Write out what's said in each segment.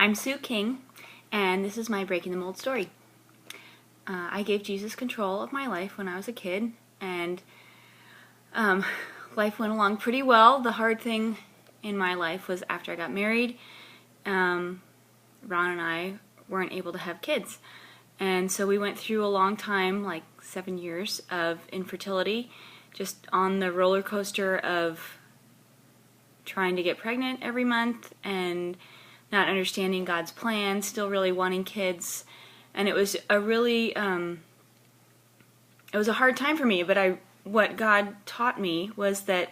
I'm Sue King, and this is my Breaking the Mold story. I gave Jesus control of my life when I was a kid, and life went along pretty well. The hard thing in my life was after I got married, Ron and I weren't able to have kids. And so we went through a long time, like 7 years, of infertility, just on the roller coaster of trying to get pregnant every month and not understanding God's plan, still really wanting kids. And it was a really, it was a hard time for me, but what God taught me was that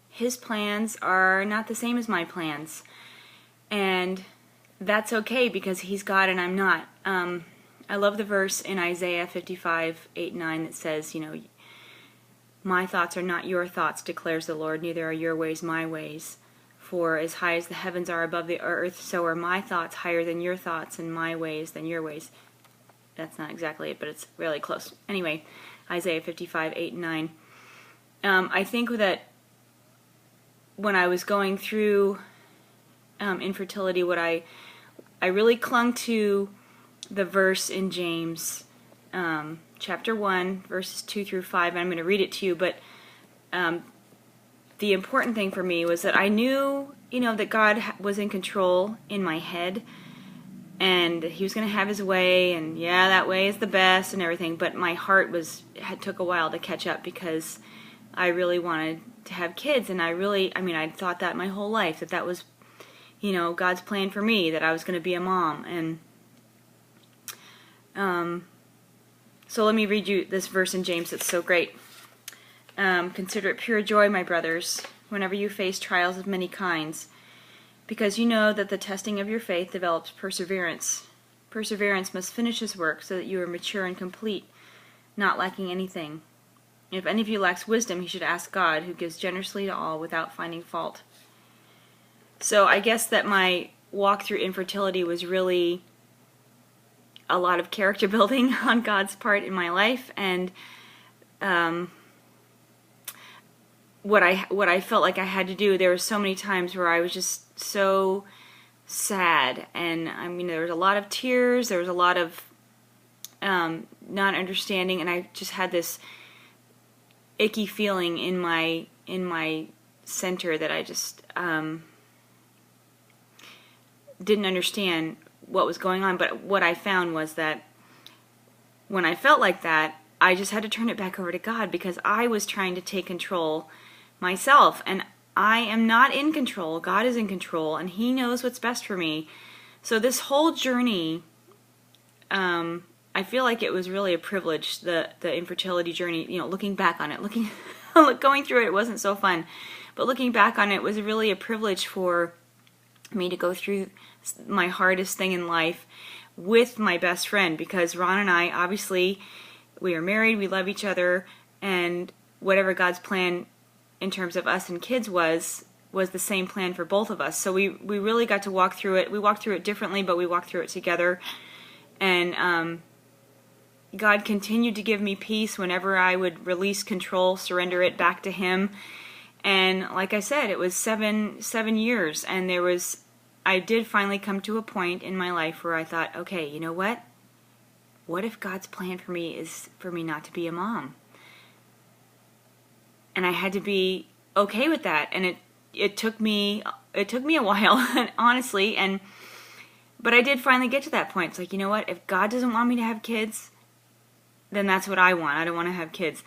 His plans are not the same as my plans. And that's okay because He's God and I'm not. I love the verse in Isaiah 55:8-9 that says, my thoughts are not your thoughts, declares the Lord, neither are your ways my ways. For as high as the heavens are above the earth, so are my thoughts higher than your thoughts, and my ways than your ways. That's not exactly it, but it's really close. Anyway, Isaiah 55:8-9. I think that when I was going through infertility, what I really clung to the verse in James, chapter 1, verses 2-5, and I'm going to read it to you, but the important thing for me was that I knew, that God was in control in my head, and He was going to have His way, and yeah, that way is the best and everything, but my heart took a while to catch up because I really wanted to have kids, and I'd thought that my whole life, that was, God's plan for me, that I was going to be a mom, and so let me read you this verse in James. It's so great. Consider it pure joy, my brothers, whenever you face trials of many kinds, because you know that the testing of your faith develops perseverance. Perseverance must finish its work so that you are mature and complete, not lacking anything. If any of you lacks wisdom, he should ask God, who gives generously to all without finding fault. So I guess that my walk through infertility was really a lot of character building on God's part in my life, and what I felt like I had to do. There were so many times where I was just so sad, and there was a lot of tears, there was a lot of not understanding, and I just had this icky feeling in my center that I just didn't understand what was going on. But what I found was that when I felt like that, I just had to turn it back over to God, because I was trying to take control myself, and I am not in control. God is in control, and He knows what's best for me. So this whole journey, I feel like it was really a privilege, the infertility journey, looking back on it, going through it wasn't so fun, but looking back on it was really a privilege for me to go through my hardest thing in life with my best friend, because Ron and I, obviously, we are married, we love each other, and whatever God's plan in terms of us and kids was the same plan for both of us. So we really got to walk through it. We walked through it differently, but we walked through it together. And God continued to give me peace whenever I would release control, surrender it back to Him. And like I said, it was seven years, and I did finally come to a point in my life where I thought, okay, you know what? What if God's plan for me is for me not to be a mom? And I had to be okay with that. And it took me a while, honestly, but I did finally get to that point. It's like, you know what? If God doesn't want me to have kids, then that's what I want. I don't want to have kids.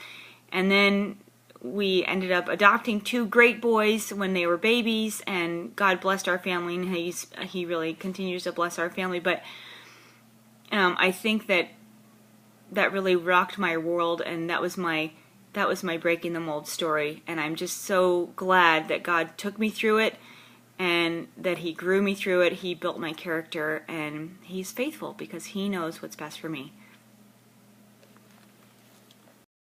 And then we ended up adopting 2 great boys when they were babies, and God blessed our family, and He really continues to bless our family. But I think that really rocked my world, and that was my Breaking the Mold story. And I'm just so glad that God took me through it, and that He grew me through it. He built my character, and He's faithful because He knows what's best for me.